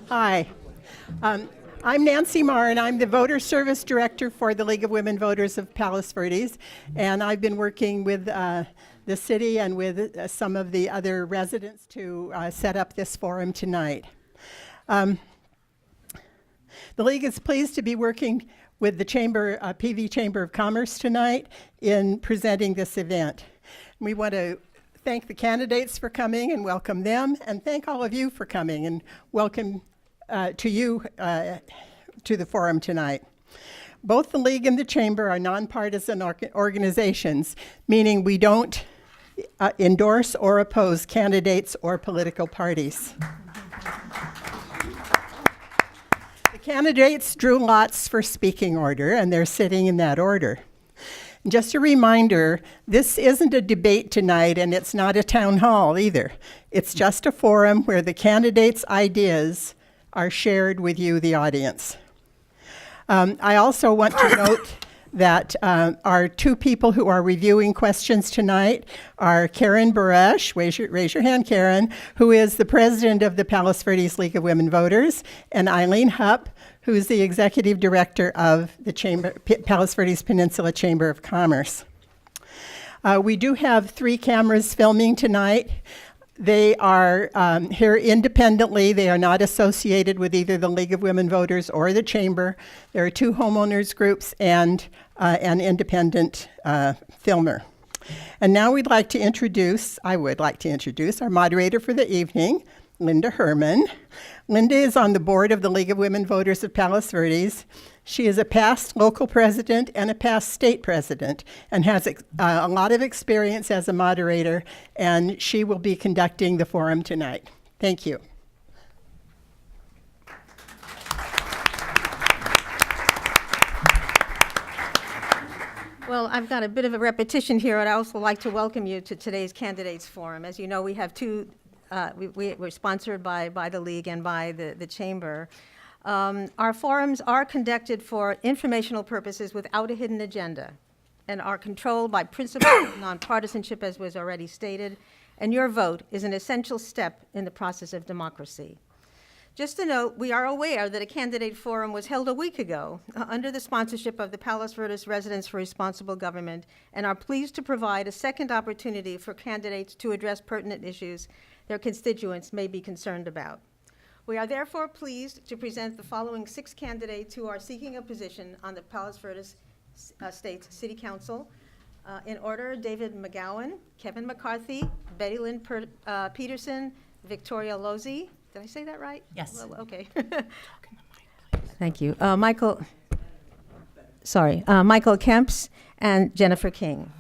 Hi. I'm Nancy Marr, and I'm the Voter Service Director for the League of Women Voters of Palos Verdes. And I've been working with the city and with some of the other residents to set up this forum tonight. The League is pleased to be working with the PV Chamber of Commerce tonight in presenting this event. We want to thank the candidates for coming and welcome them, and thank all of you for coming and welcome to you to the forum tonight. Both the League and the Chamber are nonpartisan organizations, meaning we don't endorse or oppose candidates or political parties. The candidates drew lots for speaking order, and they're sitting in that order. Just a reminder, this isn't a debate tonight, and it's not a town hall either. It's just a forum where the candidates' ideas are shared with you, the audience. I also want to note that our two people who are reviewing questions tonight are Karen Baresh, raise your hand, Karen, who is the president of the Palos Verdes League of Women Voters, and Eileen Hupp, who is the executive director of the Palos Verdes Peninsula Chamber of Commerce. We do have 3 cameras filming tonight. They are here independently. They are not associated with either the League of Women Voters or the Chamber. There are 2 homeowners groups and an independent filmer. And now I would like to introduce our moderator for the evening, Linda Herman. Linda is on the board of the League of Women Voters of Palos Verdes. She is a past local president and a past state president and has a lot of experience as a moderator, and she will be conducting the forum tonight. Thank you. Well, I've got a bit of a repetition here, and I also like to welcome you to today's Candidates Forum. As you know, we have 2, we're sponsored by the League and by the Chamber. Our forums are conducted for informational purposes without a hidden agenda and are controlled by principles of nonpartisanship, as was already stated, and your vote is an essential step in the process of democracy. Just a note, we are aware that a candidate forum was held a week ago under the sponsorship of the Palos Verdes Residents for Responsible Government, and are pleased to provide a second opportunity for candidates to address pertinent issues their constituents may be concerned about. We are therefore pleased to present the following 6 candidates who are seeking a position on the Palos Verdes State City Council. In order, David McGowan, Kevin McCarthy, Betty Lynn Peterson, Victoria Lozzi. Did I say that right? Yes. Well, okay. Thank you. Michael Kemps and Jennifer King.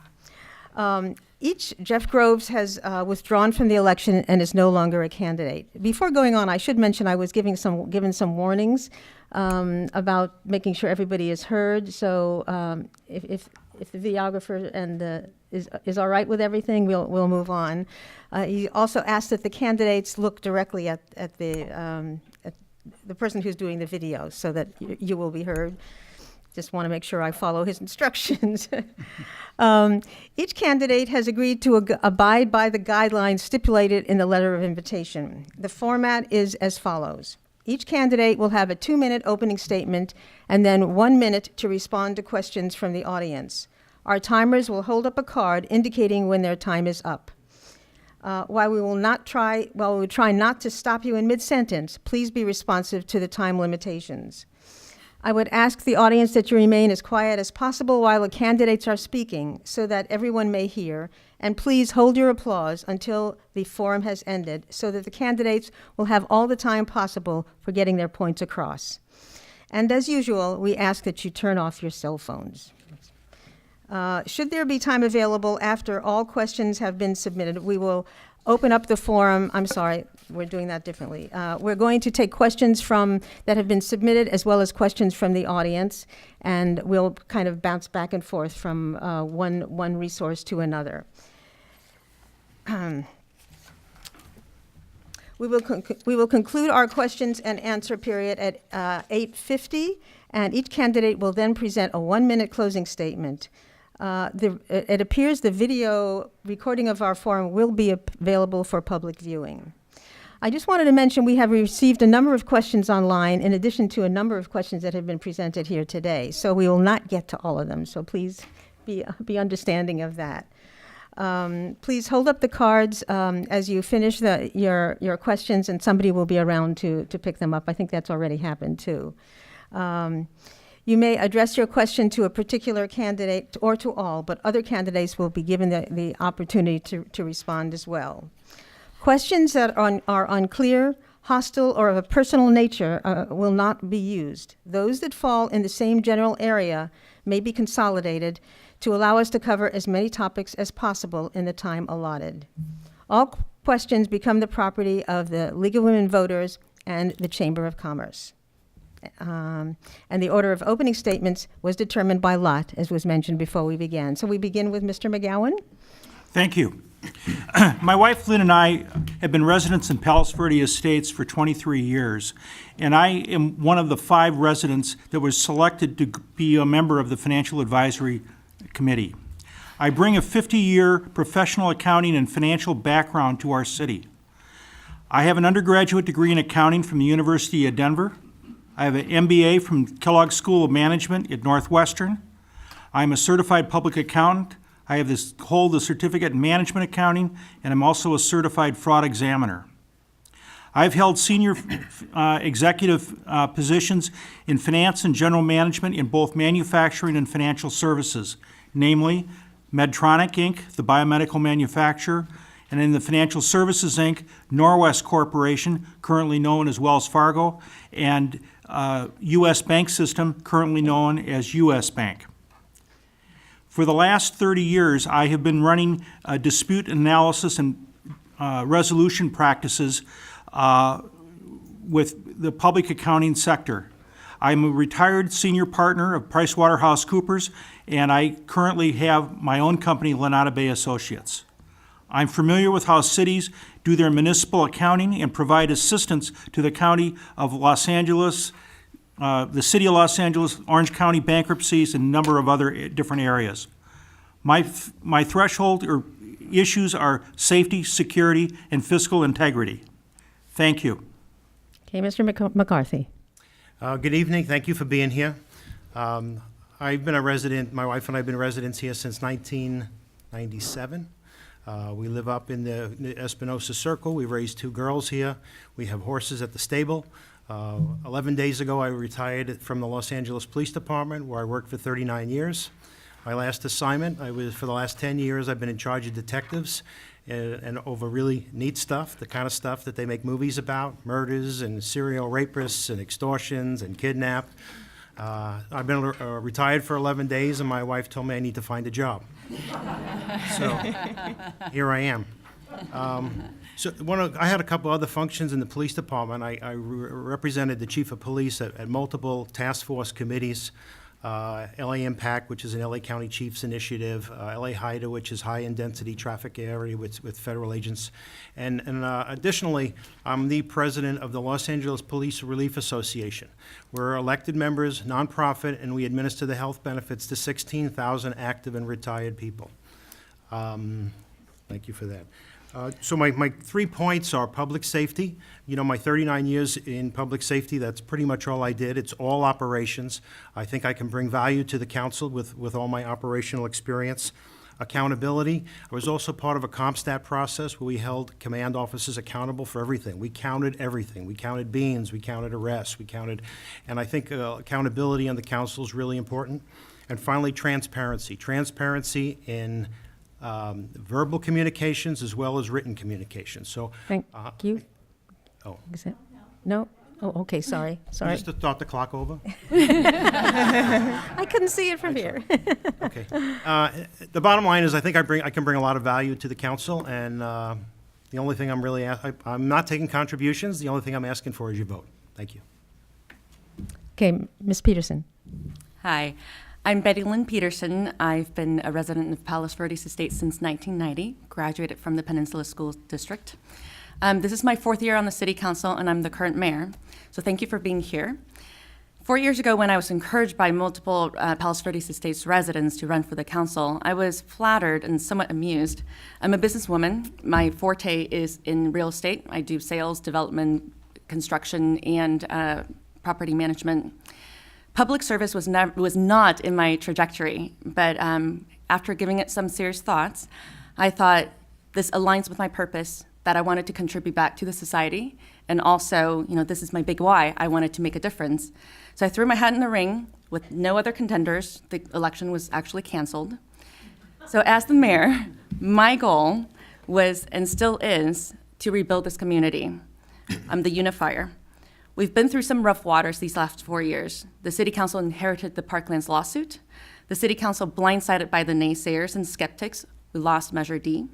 Jeff Groves has withdrawn from the election and is no longer a candidate. Before going on, I should mention I was given some warnings about making sure everybody is heard. So if the videographer is all right with everything, we'll move on. He also asked that the candidates look directly at the person who's doing the video so that you will be heard. Just want to make sure I follow his instructions. Each candidate has agreed to abide by the guidelines stipulated in the letter of invitation. The format is as follows. Each candidate will have a 2-minute opening statement and then 1 minute to respond to questions from the audience. Our timers will hold up a card indicating when their time is up. While we will try not to stop you in mid-sentence, please be responsive to the time limitations. I would ask the audience that you remain as quiet as possible while the candidates are speaking so that everyone may hear, and please hold your applause until the forum has ended so that the candidates will have all the time possible for getting their points across. And as usual, we ask that you turn off your cell phones. Should there be time available after all questions have been submitted, we will open up the forum. I'm sorry, we're doing that differently. We're going to take questions that have been submitted as well as questions from the audience, and we'll kind of bounce back and forth from one resource to another. We will conclude our questions and answer period at 8:50, and each candidate will then present a 1-minute closing statement. It appears the video recording of our forum will be available for public viewing. I just wanted to mention we have received a number of questions online in addition to a number of questions that have been presented here today. So we will not get to all of them. So please be understanding of that. Please hold up the cards as you finish your questions, and somebody will be around to pick them up. I think that's already happened too. You may address your question to a particular candidate or to all, but other candidates will be given the opportunity to respond as well. Questions that are unclear, hostile, or of a personal nature will not be used. Those that fall in the same general area may be consolidated to allow us to cover as many topics as possible in the time allotted. All questions become the property of the League of Women Voters and the Chamber of Commerce. And the order of opening statements was determined by lot, as was mentioned before we began. So we begin with Mr. McGowan. Thank you. My wife Lynn and I have been residents in Palos Verde Estates for 23 years, and I am one of the 5 residents that was selected to be a member of the Financial Advisory Committee. I bring a 50-year professional accounting and financial background to our city. I have an undergraduate degree in accounting from the University of Denver. I have an MBA from Kellogg School of Management at Northwestern. I'm a certified public accountant. I hold the certificate in management accounting, and I'm also a certified fraud examiner. I've held senior executive positions in finance and general management in both manufacturing and financial services, namely Medtronic, Inc., the biomedical manufacturer, and in the Financial Services, Inc., Norwest Corporation, currently known as Wells Fargo, and U.S. Bank System, currently known as U.S. Bank. For the last 30 years, I have been running dispute analysis and resolution practices with the public accounting sector. I'm a retired senior partner of PricewaterhouseCoopers, and I currently have my own company, Lanata Bay Associates. I'm familiar with how cities do their municipal accounting and provide assistance to the County of Los Angeles, the City of Los Angeles, Orange County bankruptcies, and a number of other different areas. My threshold or issues are safety, security, and fiscal integrity. Thank you. Okay, Mr. McCarthy. Good evening. Thank you for being here. I've been a resident, my wife and I have been residents here since 1997. We live up in the Espinosa Circle. We raised 2 girls here. We have horses at the stable. 11 days ago, I retired from the Los Angeles Police Department, where I worked for 39 years. My last assignment, for the last 10 years, I've been in charge of detectives and over really neat stuff, the kind of stuff that they make movies about, murders and serial rapists and extortions and kidnap. I've been retired for 11 days, and my wife told me I need to find a job. So here I am. I had a couple other functions in the police department. I represented the chief of police at multiple task force committees, LA Impact, which is an LA County Chiefs Initiative, LA HIDA, which is high-intensity traffic area with federal agents. And additionally, I'm the president of the Los Angeles Police Relief Association. We're elected members, nonprofit, and we administer the health benefits to 16,000 active and retired people. Thank you for that. So my 3 points are public safety. You know, my 39 years in public safety, that's pretty much all I did. It's all operations. I think I can bring value to the council with all my operational experience. Accountability. I was also part of a CompStat process where we held command officers accountable for everything. We counted everything. We counted beans, we counted arrests, and I think accountability on the council is really important. And finally, transparency. Transparency in verbal communications as well as written communications. So, Thank you. Oh. Is it? No? Oh, okay, sorry. Just to start the clock over? I couldn't see it from here. Okay. The bottom line is I think I can bring a lot of value to the council, and the only thing I'm not taking contributions. The only thing I'm asking for is your vote. Thank you. Okay, Ms. Peterson. Hi, I'm Betty Lynn Peterson. I've been a resident of Palos Verdes Estates since 1990, graduated from the Peninsula School District. This is my 4th year on the City Council, and I'm the current mayor, so thank you for being here. 4 years ago, when I was encouraged by multiple Palos Verdes Estates residents to run for the council, I was flattered and somewhat amused. I'm a businesswoman. My forte is in real estate. I do sales, development, construction, and property management. Public service was not in my trajectory, but after giving it some serious thoughts, I thought this aligns with my purpose, that I wanted to contribute back to the society, and also, this is my big why. I wanted to make a difference. So I threw my hat in the ring with no other contenders. The election was actually canceled. So as the mayor, my goal was, and still is, to rebuild this community. I'm the unifier. We've been through some rough waters these last 4 years. The city council inherited the Parklands lawsuit. The city council, blindsided by the naysayers and skeptics, we lost Measure D.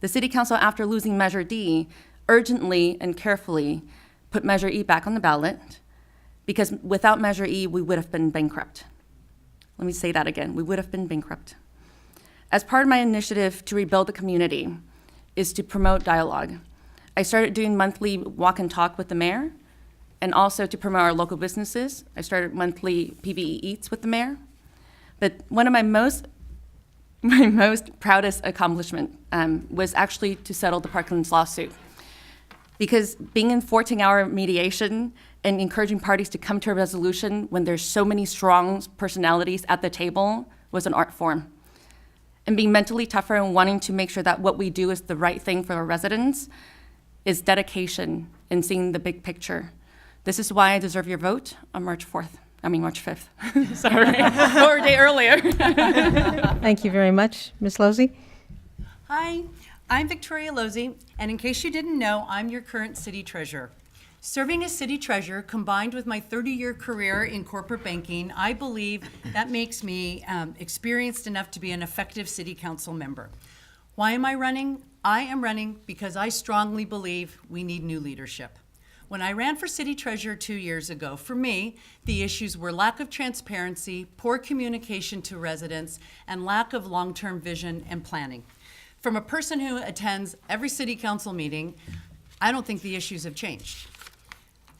The city council, after losing Measure D, urgently and carefully put Measure E back on the ballot, because without Measure E, we would have been bankrupt. Let me say that again, we would have been bankrupt. As part of my initiative to rebuild the community is to promote dialogue. I started doing monthly walk and talk with the mayor, and also to promote our local businesses. I started monthly PBE Eats with the mayor. But one of my most proudest accomplishment was actually to settle the Parklands lawsuit. Because being in 14-hour mediation and encouraging parties to come to a resolution when there's so many strong personalities at the table was an art form. And being mentally tougher and wanting to make sure that what we do is the right thing for our residents is dedication and seeing the big picture. This is why I deserve your vote on March 5th. Sorry, or a day earlier. Thank you very much. Ms. Losey? Hi, I'm Victoria Losey, and in case you didn't know, I'm your current city treasurer. Serving as city treasurer, combined with my 30-year career in corporate banking, I believe that makes me experienced enough to be an effective city council member. Why am I running? I am running because I strongly believe we need new leadership. When I ran for city treasurer 2 years ago, for me, the issues were lack of transparency, poor communication to residents, and lack of long-term vision and planning. From a person who attends every city council meeting, I don't think the issues have changed.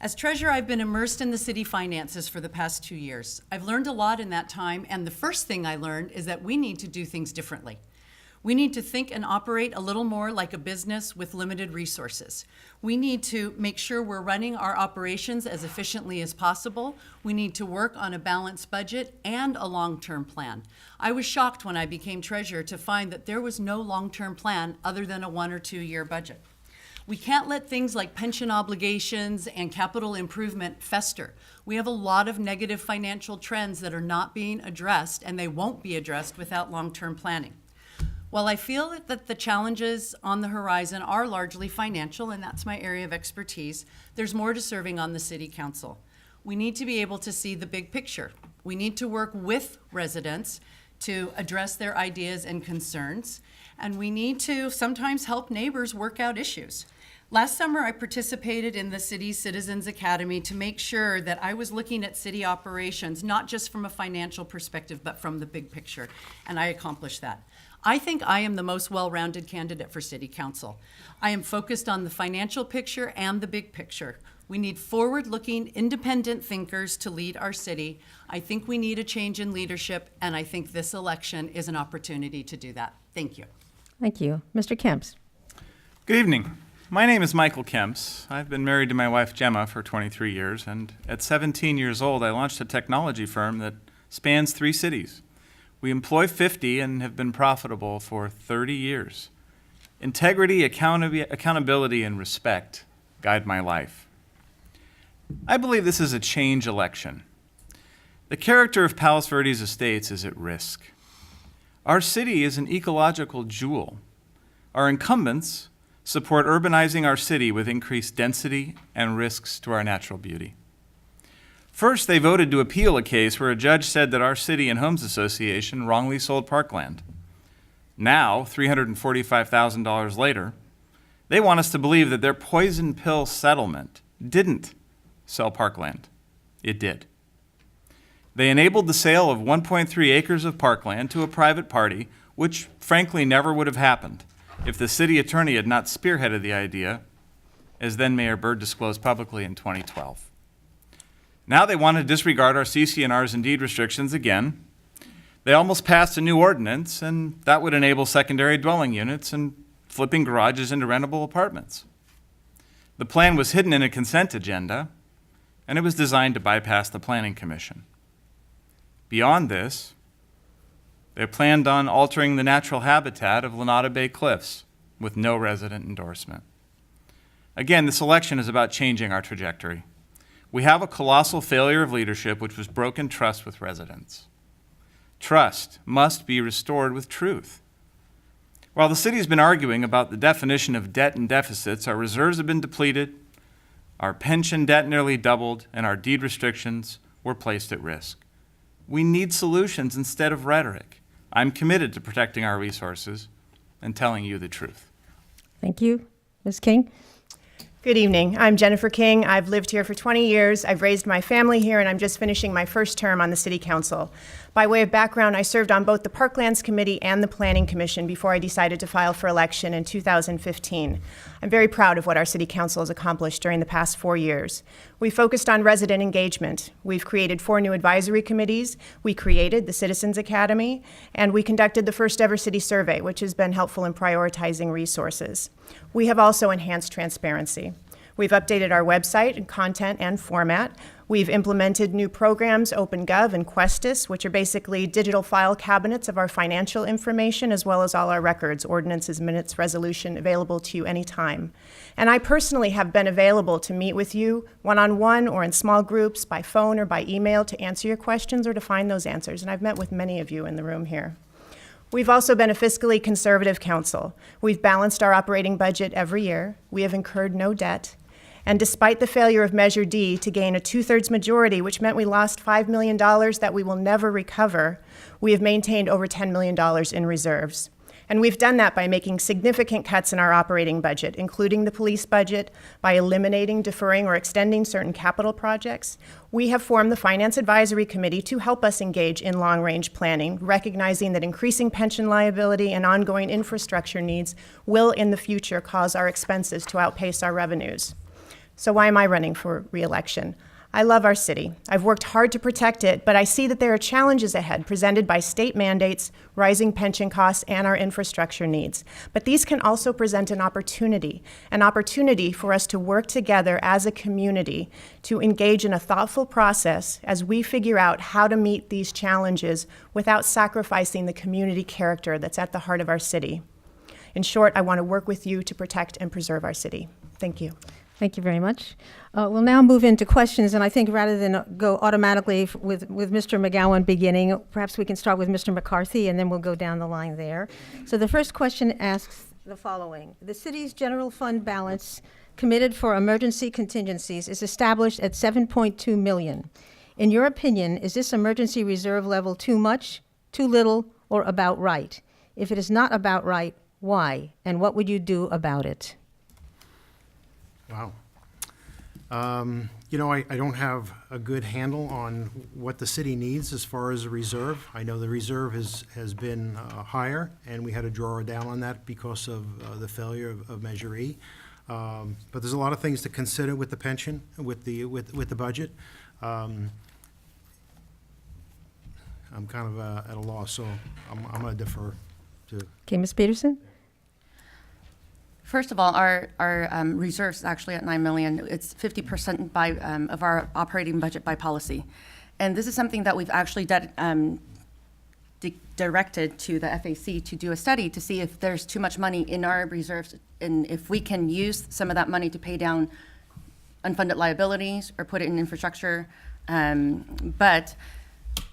As treasurer, I've been immersed in the city finances for the past 2 years. I've learned a lot in that time, and the first thing I learned is that we need to do things differently. We need to think and operate a little more like a business with limited resources. We need to make sure we're running our operations as efficiently as possible. We need to work on a balanced budget and a long-term plan. I was shocked when I became treasurer to find that there was no long-term plan other than a 1 or 2 year budget. We can't let things like pension obligations and capital improvement fester. We have a lot of negative financial trends that are not being addressed, and they won't be addressed without long-term planning. While I feel that the challenges on the horizon are largely financial, and that's my area of expertise, there's more to serving on the city council. We need to be able to see the big picture. We need to work with residents to address their ideas and concerns, and we need to sometimes help neighbors work out issues. Last summer, I participated in the city's Citizens Academy to make sure that I was looking at city operations, not just from a financial perspective, but from the big picture, and I accomplished that. I think I am the most well-rounded candidate for city council. I am focused on the financial picture and the big picture. We need forward-looking, independent thinkers to lead our city. I think we need a change in leadership, and I think this election is an opportunity to do that. Thank you. Thank you. Mr. Kemps? Good evening. My name is Michael Kemps. I've been married to my wife Gemma for 23 years, and at 17 years old, I launched a technology firm that spans 3 cities. We employ 50 and have been profitable for 30 years. Integrity, accountability, and respect guide my life. I believe this is a change election. The character of Palos Verdes Estates is at risk. Our city is an ecological jewel. Our incumbents support urbanizing our city with increased density and risks to our natural beauty. First, they voted to appeal a case where a judge said that our city and homes association wrongly sold parkland. Now, $345,000 later, they want us to believe that their poison pill settlement didn't sell parkland. It did. They enabled the sale of 1.3 acres of parkland to a private party, which frankly never would have happened if the city attorney had not spearheaded the idea, as then Mayor Bird disclosed publicly in 2012. Now they want to disregard our CC&Rs and deed restrictions again. They almost passed a new ordinance, and that would enable secondary dwelling units and flipping garages into rentable apartments. The plan was hidden in a consent agenda, and it was designed to bypass the Planning Commission. Beyond this, they planned on altering the natural habitat of Lenata Bay Cliffs with no resident endorsement. Again, this election is about changing our trajectory. We have a colossal failure of leadership which was broken trust with residents. Trust must be restored with truth. While the city has been arguing about the definition of debt and deficits, our reserves have been depleted, our pension debt nearly doubled, and our deed restrictions were placed at risk. We need solutions instead of rhetoric. I'm committed to protecting our resources and telling you the truth. Thank you. Ms. King? Good evening. I'm Jennifer King. I've lived here for 20 years. I've raised my family here, and I'm just finishing my first term on the City Council. By way of background, I served on both the Parklands Committee and the Planning Commission before I decided to file for election in 2015. I'm very proud of what our City Council has accomplished during the past 4 years. We focused on resident engagement. We've created 4 new advisory committees. We created the Citizens Academy, and we conducted the first ever city survey, which has been helpful in prioritizing resources. We have also enhanced transparency. We've updated our website and content and format. We've implemented new programs, OpenGov and Questus, which are basically digital file cabinets of our financial information, as well as all our records, ordinances, minutes, resolution, available to you anytime. And I personally have been available to meet with you one-on-one or in small groups, by phone or by email, to answer your questions or to find those answers. And I've met with many of you in the room here. We've also been a fiscally conservative council. We've balanced our operating budget every year. We have incurred no debt. And despite the failure of Measure D to gain a 2/3 majority, which meant we lost $5 million that we will never recover, we have maintained over $10 million in reserves. And we've done that by making significant cuts in our operating budget, including the police budget, by eliminating, deferring, or extending certain capital projects. We have formed the Finance Advisory Committee to help us engage in long-range planning, recognizing that increasing pension liability and ongoing infrastructure needs will in the future cause our expenses to outpace our revenues. So why am I running for re-election? I love our city. I've worked hard to protect it, but I see that there are challenges ahead presented by state mandates, rising pension costs, and our infrastructure needs. But these can also present an opportunity for us to work together as a community to engage in a thoughtful process as we figure out how to meet these challenges without sacrificing the community character that's at the heart of our city. In short, I want to work with you to protect and preserve our city. Thank you. Thank you very much. We'll now move into questions, and I think rather than go automatically with Mr. McGowan beginning, perhaps we can start with Mr. McCarthy, and then we'll go down the line there. So the first question asks the following. The city's general fund balance committed for emergency contingencies is established at $7.2 million. In your opinion, is this emergency reserve level too much, too little, or about right? If it is not about right, why? And what would you do about it? Wow. I don't have a good handle on what the city needs as far as a reserve. I know the reserve has been higher, and we had to draw down on that because of the failure of Measure E. But there's a lot of things to consider with the pension, with the budget. I'm kind of at a loss, so I'm going to defer to. Okay, Ms. Peterson? First of all, our reserves is actually at $9 million. It's 50% of our operating budget by policy. And this is something that we've actually directed to the FAC to do a study to see if there's too much money in our reserves and if we can use some of that money to pay down unfunded liabilities or put it in infrastructure. But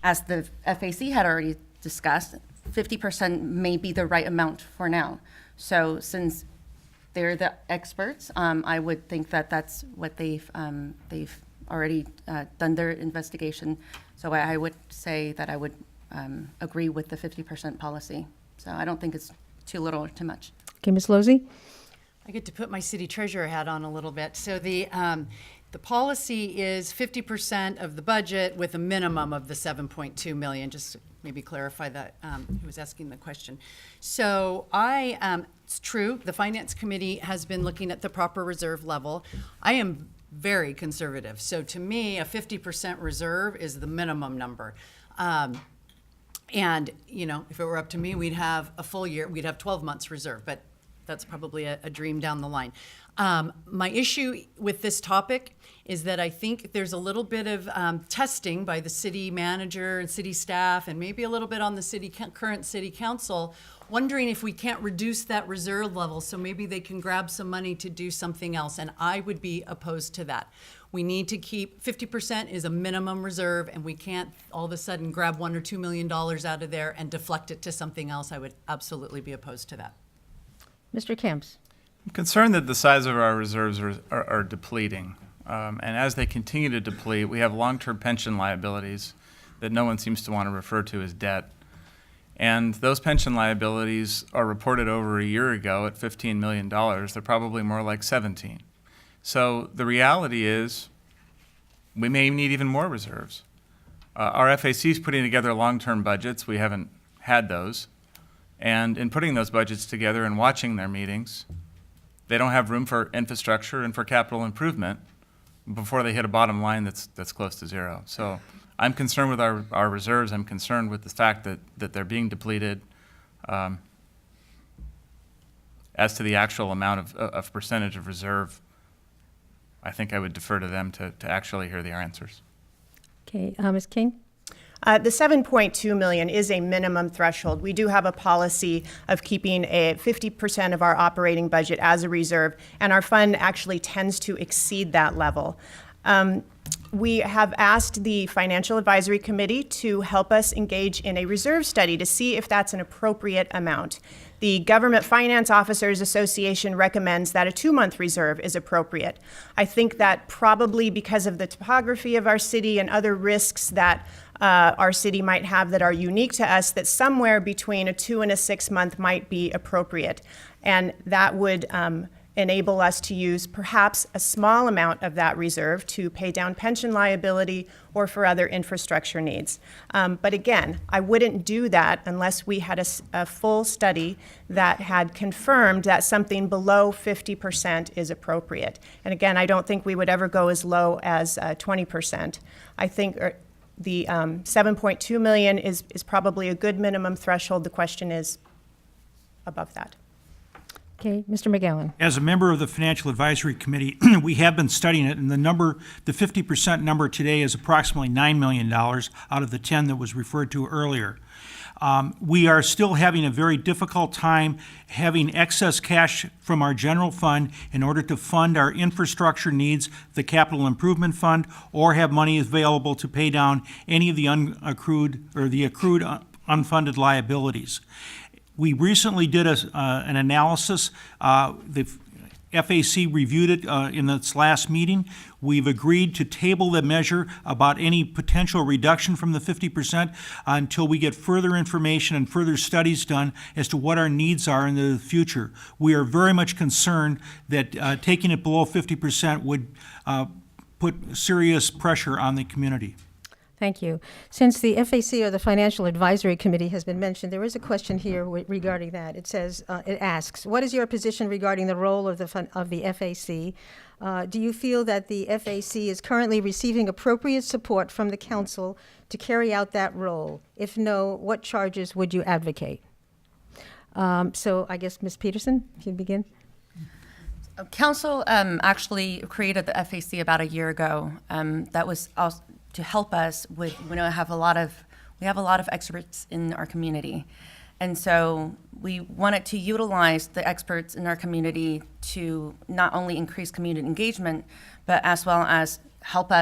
as the FAC had already discussed, 50% may be the right amount for now. So since they're the experts, I would think that that's what they've already done their investigation. So I would say that I would agree with the 50% policy. So I don't think it's too little or too much. Okay, Ms. Losey? I get to put my city treasurer hat on a little bit. So the policy is 50% of the budget with a minimum of the 7.2 million, just to maybe clarify that, who was asking the question. So it's true, the Finance Committee has been looking at the proper reserve level. I am very conservative. So to me, a 50% reserve is the minimum number. And, you know, if it were up to me, we'd have a full year, we'd have 12 months reserve, but that's probably a dream down the line. My issue with this topic is that I think there's a little bit of testing by the city manager and city staff, and maybe a little bit on the current city council, wondering if we can't reduce that reserve level so maybe they can grab some money to do something else, and I would be opposed to that. We need to keep 50% is a minimum reserve, and we can't all of a sudden grab $1 or $2 million out of there and deflect it to something else. I would absolutely be opposed to that. Mr. Kemps? I'm concerned that the size of our reserves are depleting. And as they continue to deplete, we have long-term pension liabilities that no one seems to want to refer to as debt. And those pension liabilities are reported over a year ago at $15 million. They're probably more like 17. So the reality is we may need even more reserves. Our FAC is putting together long-term budgets. We haven't had those. And in putting those budgets together and watching their meetings, they don't have room for infrastructure and for capital improvement before they hit a bottom line that's close to zero. So I'm concerned with our reserves. I'm concerned with the fact that they're being depleted. As to the actual amount of percentage of reserve, I think I would defer to them to actually hear the answers. Okay, Ms. King? The 7.2 million is a minimum threshold. We do have a policy of keeping 50% of our operating budget as a reserve, and our fund actually tends to exceed that level. We have asked the Financial Advisory Committee to help us engage in a reserve study to see if that's an appropriate amount. The Government Finance Officers Association recommends that a 2-month reserve is appropriate. I think that probably because of the topography of our city and other risks that our city might have that are unique to us, that somewhere between a 2 and a 6 month might be appropriate. And that would enable us to use perhaps a small amount of that reserve to pay down pension liability or for other infrastructure needs. But again, I wouldn't do that unless we had a full study that had confirmed that something below 50% is appropriate. And again, I don't think we would ever go as low as 20%. I think the 7.2 million is probably a good minimum threshold. The question is above that. Okay, Mr. McGowan? As a member of the Financial Advisory Committee, we have been studying it, and the 50% number today is approximately $9 million out of the 10 that was referred to earlier. We are still having a very difficult time having excess cash from our general fund in order to fund our infrastructure needs, the capital improvement fund, or have money available to pay down any of the accrued unfunded liabilities. We recently did an analysis. The FAC reviewed it in its last meeting. We've agreed to table the measure about any potential reduction from the 50% until we get further information and further studies done as to what our needs are in the future. We are very much concerned that taking it below 50% would put serious pressure on the community. Thank you. Since the FAC, or the Financial Advisory Committee, has been mentioned, there is a question here regarding that. It says, it asks, what is your position regarding the role of the FAC? Do you feel that the FAC is currently receiving appropriate support from the council to carry out that role? If no, what charges would you advocate? So I guess Ms. Peterson, if you begin. Council actually created the FAC about a year ago. That was also to help us with, we have a lot of experts in our community. And so we wanted to utilize the experts in our community to not only increase community engagement, but as well as help us